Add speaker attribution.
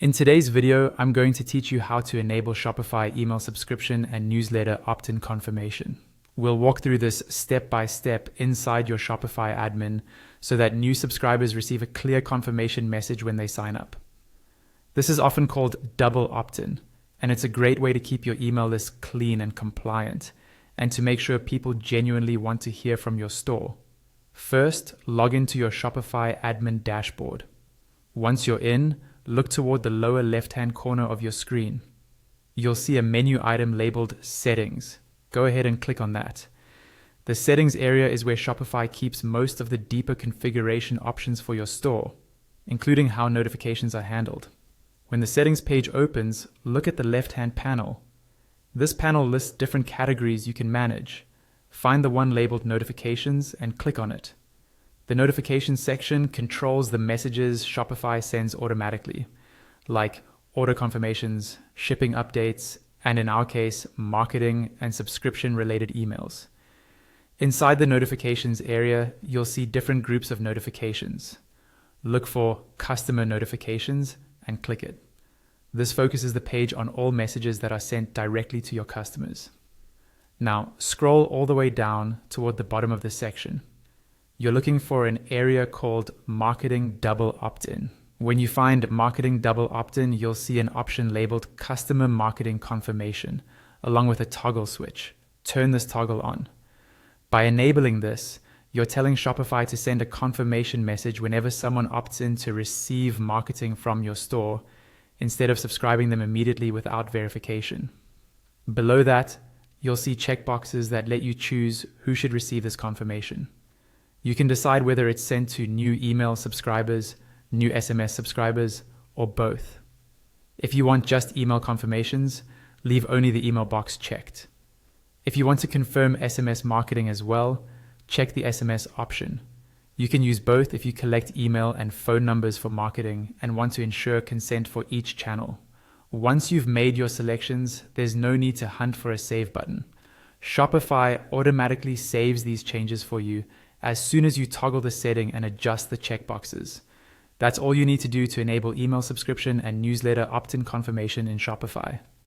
Speaker 1: In today's video, I'm going to teach you how to enable Shopify email subscription and newsletter opt-in confirmation. We'll walk through this step by step inside your Shopify admin so that new subscribers receive a clear confirmation message when they sign up. This is often called double opt-in, and it's a great way to keep your email list clean and compliant, and to make sure people genuinely want to hear from your store. First, log into your Shopify admin dashboard. Once you're in, look toward the lower left-hand corner of your screen. You'll see a menu item labeled Settings. Go ahead and click on that. The Settings area is where Shopify keeps most of the deeper configuration options for your store, including how notifications are handled. When the Settings page opens, look at the left-hand panel. This panel lists different categories you can manage. Find the one labeled Notifications and click on it. The notifications section controls the messages Shopify sends automatically, like order confirmations, shipping updates, and in our case, marketing and subscription-related emails. Inside the notifications area, you'll see different groups of notifications. Look for customer notifications and click it. This focuses the page on all messages that are sent directly to your customers. Now, scroll all the way down toward the bottom of this section. You're looking for an area called Marketing Double Opt-in. When you find Marketing Double Opt-in, you'll see an option labeled Customer Marketing Confirmation, along with a toggle switch. Turn this toggle on. By enabling this, you're telling Shopify to send a confirmation message whenever someone opts in to receive marketing from your store, instead of subscribing them immediately without verification. Below that, you'll see checkboxes that let you choose who should receive this confirmation. You can decide whether it's sent to new email subscribers, new SMS subscribers, or both. If you want just email confirmations, leave only the email box checked. If you want to confirm SMS marketing as well, check the SMS option. You can use both if you collect email and phone numbers for marketing and want to ensure consent for each channel. Once you've made your selections, there's no need to hunt for a save button. Shopify automatically saves these changes for you as soon as you toggle the setting and adjust the checkboxes. That's all you need to do to enable email subscription and newsletter opt-in confirmation in Shopify.